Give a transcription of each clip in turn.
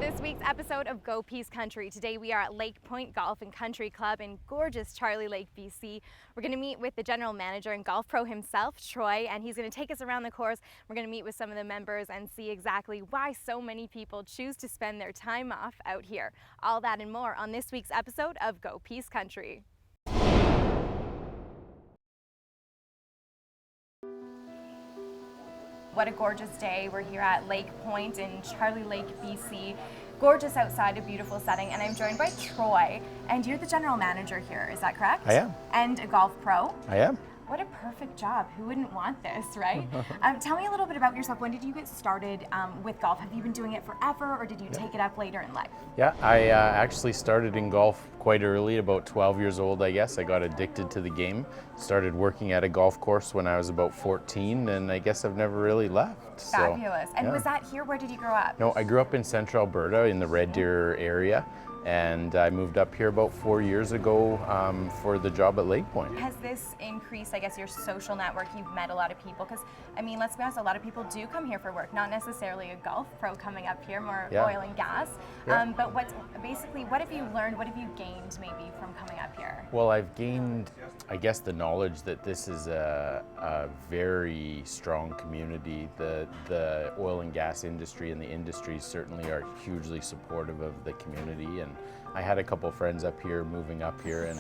this week's episode of Go Peace Country. Today we are at Lakepoint Golf and Country Club in gorgeous Charlie Lake, BC. We're going to meet with the general manager and golf pro himself, Troy, and he's going to take us around the course. We're going to meet with some of the members and see exactly why so many people choose to spend their time off out here. All that and more on this week's episode of Go Peace Country. What a gorgeous day. We're here at Lakepoint in Charlie Lake, BC. Gorgeous outside, a beautiful setting, and I'm joined by Troy, and you're the general manager here, is that correct? I am. And a golf pro? I am. What a perfect job. Who wouldn't want this, right? Tell me a little bit about yourself. When did you get started with golf? Have you been doing it forever, or did you take it up later in life? Yeah, I actually started in golf quite early, about 12 years old, I guess. I got addicted to the game. Started working at a golf course when I was about 14, and I guess I've never really left. Fabulous. So, and yeah. was that here? Where did you grow up? No, I grew up in central Alberta in the Red Deer area, and I moved up here about 4 years ago for the job at Lakepoint. Has this increased, I guess, your social network? You've met a lot of people, because, I mean, let's be honest, a lot of people do come here for work, not necessarily a golf pro coming up here, more oil and gas. Yeah. But what have you learned, what have you gained maybe from coming up here? Well, I've gained, I guess, the knowledge that this is a very strong community. The oil and gas industry and the industries certainly are hugely supportive of the community, and I had a couple friends up here moving up here, and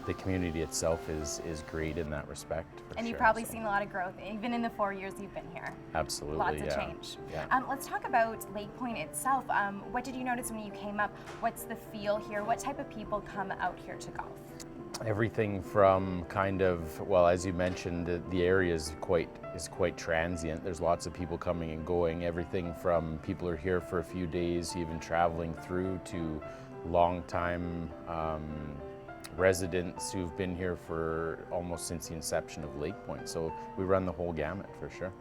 the community itself is great in that respect. And you've probably seen a lot of growth, even in the 4 years you've been here. Absolutely, Lots of change. Yeah. Let's talk about Lakepoint itself. What did you notice when you came up? What's the feel here? What type of people come out here to golf? Everything from kind of, well, as you mentioned, the area is quite transient. There's lots of people coming and going. Everything from people are here for a few days, even traveling through, to long-time residents who've been here for almost since the inception of Lakepoint. So we run the whole gamut for sure.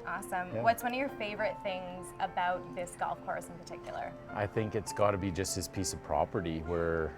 Awesome. Yeah. What's one of your favorite things about this golf course in particular? I think it's got to be just this piece of property. We're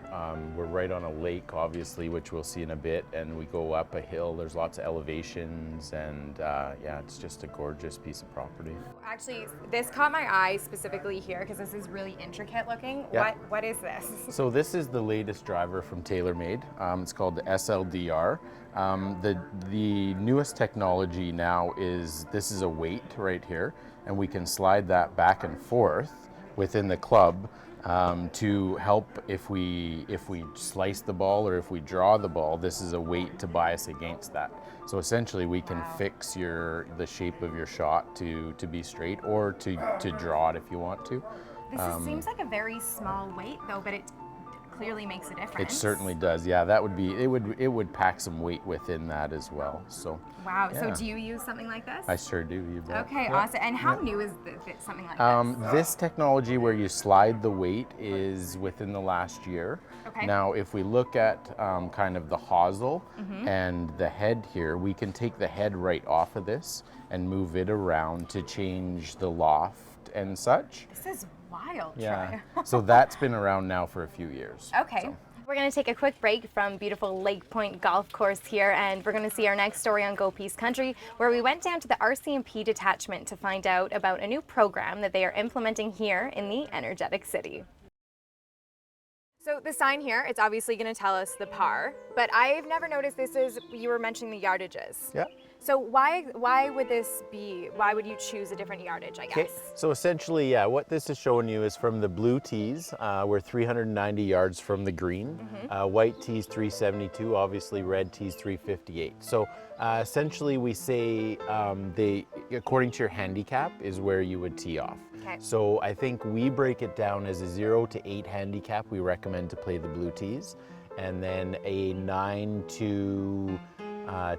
right on a lake, obviously, which we'll see in a bit, and we go up a hill. There's lots of elevations, and yeah, it's just a gorgeous piece of property. Actually, this caught my eye specifically here because this is really intricate looking. Yeah. What is this? So this is the latest driver from TaylorMade. It's called the SLDR. The newest technology now is this is a weight right here, and we can slide that back and forth within the club to help if we slice the ball or if we draw the ball. This is a weight to bias against that. So essentially we can fix the shape of your shot to be straight, or to draw it if you want to. This seems like a very small weight though, but it clearly makes a difference. It certainly does. Yeah, that would be, it would pack some weight within that as well. So wow. yeah. So do you use something like this? I sure do. You bet. Okay, Yeah. awesome. And how new is something like this? This technology where you slide the weight is within the last year. Okay. Now, if we look at kind of the hosel and the head here, we can take the head right off of this and move it around to change the loft and such. This is wild, Yeah. Troy. So that's been around now for a few years. Okay. So. We're going to take a quick break from beautiful Lakepoint Golf Course here, and we're going to see our next story on Go Peace Country, where we went down to the RCMP detachment to find out about a new program that they are implementing here in the energetic city. So the sign here, it's obviously going to tell us the par, but I've never noticed this is, you were mentioning the yardages. Yeah. So why would this be, why would you choose a different yardage, I guess? Okay, so essentially, yeah, what this is showing you is from the blue tees, we're 390 yards from the green, white tees 372, obviously red tees 358. So essentially we say according to your handicap is where you would tee off. Okay. So I think we break it down as a 0 to 8 handicap. We recommend to play the blue tees, and then a 9 to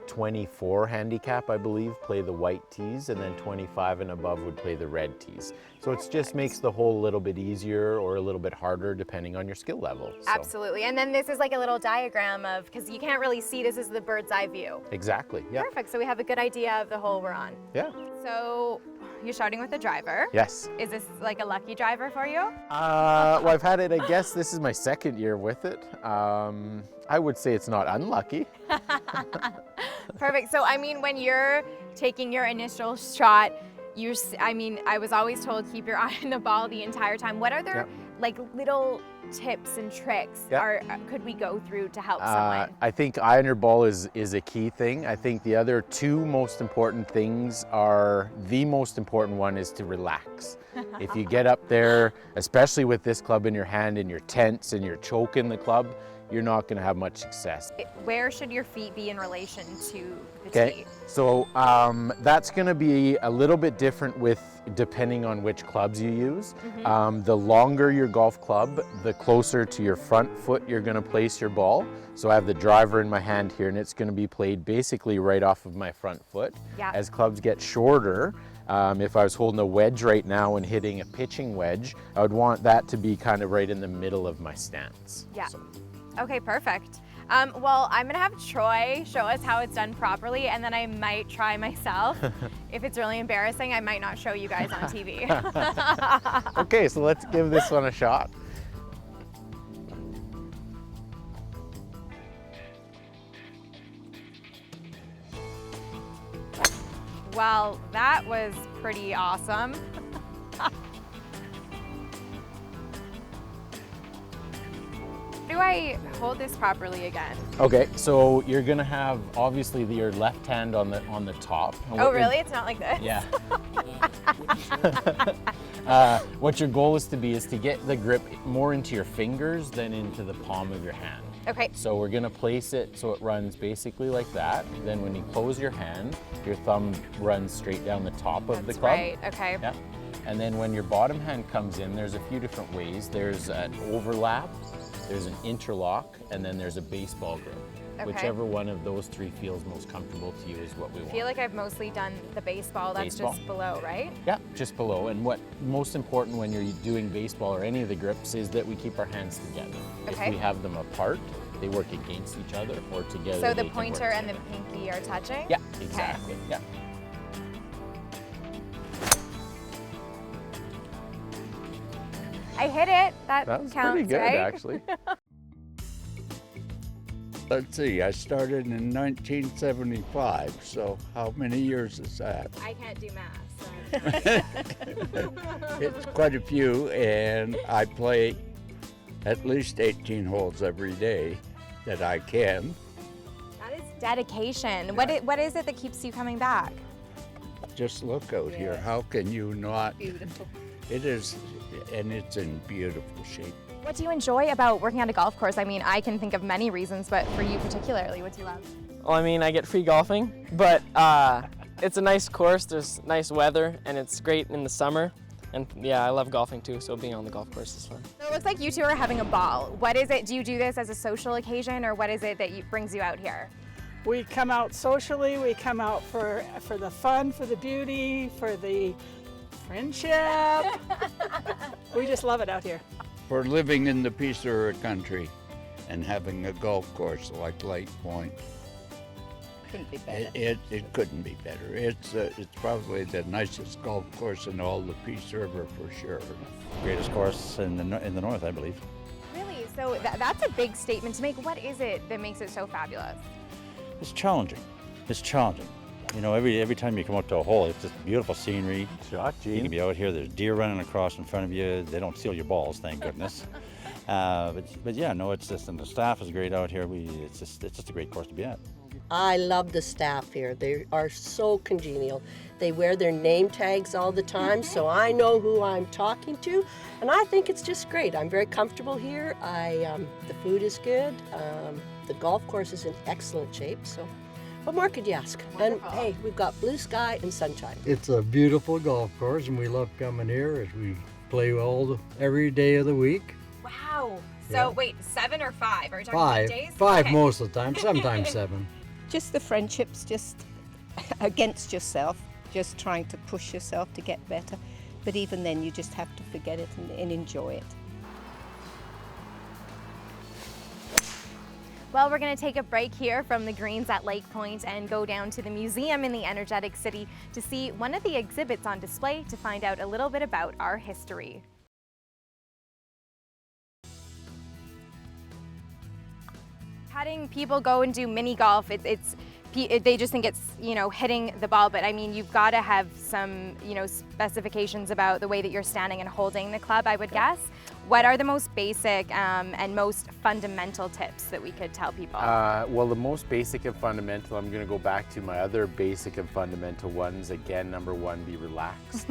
24 handicap, I believe, play the white tees, and then 25 and above would play the red tees. So it just makes the hole a little bit easier or a little bit harder depending on your skill level. So. Absolutely. And then this is like a little diagram of, because you can't really see, this is the bird's eye view. Exactly, yeah. Perfect. So we have a good idea of the hole we're on. Yeah. So you're starting with a driver. Yes. Is this like a lucky driver for you? Well, I've had it, I guess this is my second year with it. I would say it's not unlucky. Perfect. So I mean, when you're taking your initial shot, I mean, I was always told keep your eye on the ball the entire time. What other like little tips and tricks could we go through to help someone? I think eye on your ball is a key thing. I think the other two most important things are, the most important one is to relax. If you get up there, especially with this club in your hand and you're tense and you're choking the club, you're not going to have much success. Where should your feet be in relation to the tee? So that's going to be a little bit different depending on which clubs you use. The longer your golf club, the closer to your front foot you're going to place your ball. So I have the driver in my hand here, and it's going to be played basically right off of my front foot. As clubs get shorter, if I was holding a wedge right now and hitting a pitching wedge, I would want that to be kind of right in the middle of my stance. Okay, perfect. Well, I'm gonna have Troy show us how it's done properly, and then I might try myself. If it's really embarrassing, I might not show you guys on TV. Okay, so let's give this one a shot. Well, that was pretty awesome. How do I hold this properly again? Okay, so you're gonna have obviously your left hand on the top. Oh, really? It's not like this? Yeah. What your goal is to get the grip more into your fingers than into the palm of your hand. Okay. So we're gonna place it so it runs basically like that. Then when you close your hand, your thumb runs straight down the top of the club. Right, okay. Yeah. And then when your bottom hand comes in, there's a few different ways. There's an overlap, there's an interlock, and then there's a baseball grip. Okay. Whichever one of those three feels most comfortable to you is what we want. I feel like I've mostly done the baseball. That's just below, right? Yeah, just below. And what most important when you're doing baseball or any of the grips is that we keep our hands together. Okay. If we have them apart, they work against each other, or together. So the pointer and the pinky are touching? Yeah, exactly. Okay. Yeah. I hit it. That was counts, pretty good, right? actually. Let's see, I started in 1975, so how many years is that? I can't do math, so. It's quite a few, and I play at least 18 holes every day that I can. That is dedication. What is it that keeps you coming back? Just look out here, how can you not? Beautiful. It is, and it's in beautiful shape. What do you enjoy about working on a golf course? I mean, I can think of many reasons, but for you particularly, what do you love? Well, I mean, I get free golfing, but it's a nice course, there's nice weather, and it's great in the summer. And yeah, I love golfing too, so being on the golf course is fun. So it looks like you two are having a ball. What is it? Do you do this as a social occasion, or what is it that brings you out here? We come out socially, we come out for the fun, for the beauty, for the friendship. We just love it out here. For living in the Peace River country and having a golf course like Lakepoint, Couldn't be better. it couldn't be better. It's probably the nicest golf course in all the Peace River for sure. Greatest course in the north, I believe. Really? So that's a big statement to make. What is it that makes it so fabulous? It's challenging. It's challenging. You know, every time you come out to a hole, it's just beautiful scenery. Shot, You Gene. can be out here. There's deer running across in front of you. They don't steal your balls, thank goodness. But yeah, no, it's just, and the staff is great out here. It's just a great course to be at. I love the staff here. They are so congenial. They wear their name tags all the time, so I know who I'm talking to, and I think it's just great. I'm very comfortable here. The food is good. The golf course is in excellent shape. So, what more could you ask? Wonderful. And hey, we've got blue sky and sunshine. It's a beautiful golf course, and we love coming here as we play every day of the week. Wow. So Yeah. wait, 7 or 5? Are we talking days? Five Okay. most of the time, sometimes 7. Just the friendships, just against yourself, just trying to push yourself to get better. But even then, you just have to forget it and enjoy it. Well, we're going to take a break here from the greens at Lakepoint and go down to the museum in the energetic city to see one of the exhibits on display to find out a little bit about our history. Having people go and do mini golf, it's they just think it's, you know, hitting the ball, but I mean, you've got to have some, you know, specifications about the way that you're standing and holding the club, I would guess. What are the most basic and most fundamental tips that we could tell people? Well, the most basic and fundamental, I'm going to go back to my other basic and fundamental ones. Again, number one, be relaxed.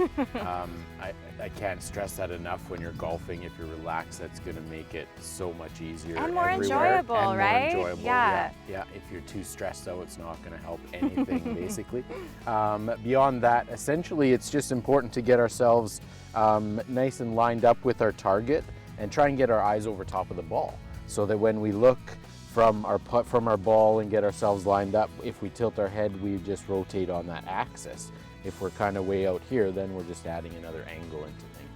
I can't stress that enough. When you're golfing, if you're relaxed, that's going to make it so much easier And more everywhere. enjoyable, and right? More enjoyable. Yeah. Yeah. If you're too stressed out, it's not going to help anything, basically. Beyond that, essentially, it's just important to get ourselves nice and lined up with our target and try and get our eyes over top of the ball, so that when we look from our ball and get ourselves lined up, if we tilt our head, we just rotate on that axis. If we're kind of way out here, then we're just adding another angle into things.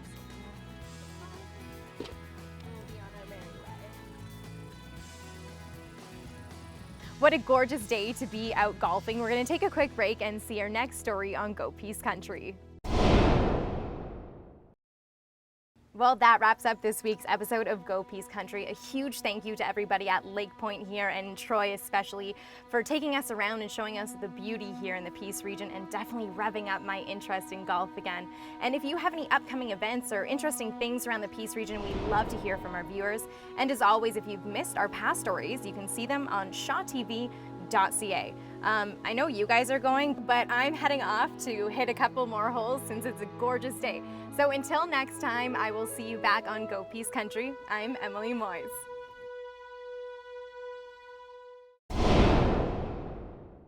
What a gorgeous day to be out golfing. We're going to take a quick break and see our next story on Go Peace Country. Well, that wraps up this week's episode of Go Peace Country. A huge thank you to everybody at Lakepoint here and Troy especially for taking us around and showing us the beauty here in the Peace region, and definitely revving up my interest in golf again. And if you have any upcoming events or interesting things around the Peace region, we'd love to hear from our viewers. And as always, if you've missed our past stories, you can see them on shawtv.ca. I know you guys are going, but I'm heading off to hit a couple more holes since it's a gorgeous day. So until next time, I will see you back on Go Peace Country. I'm Emily Moyes.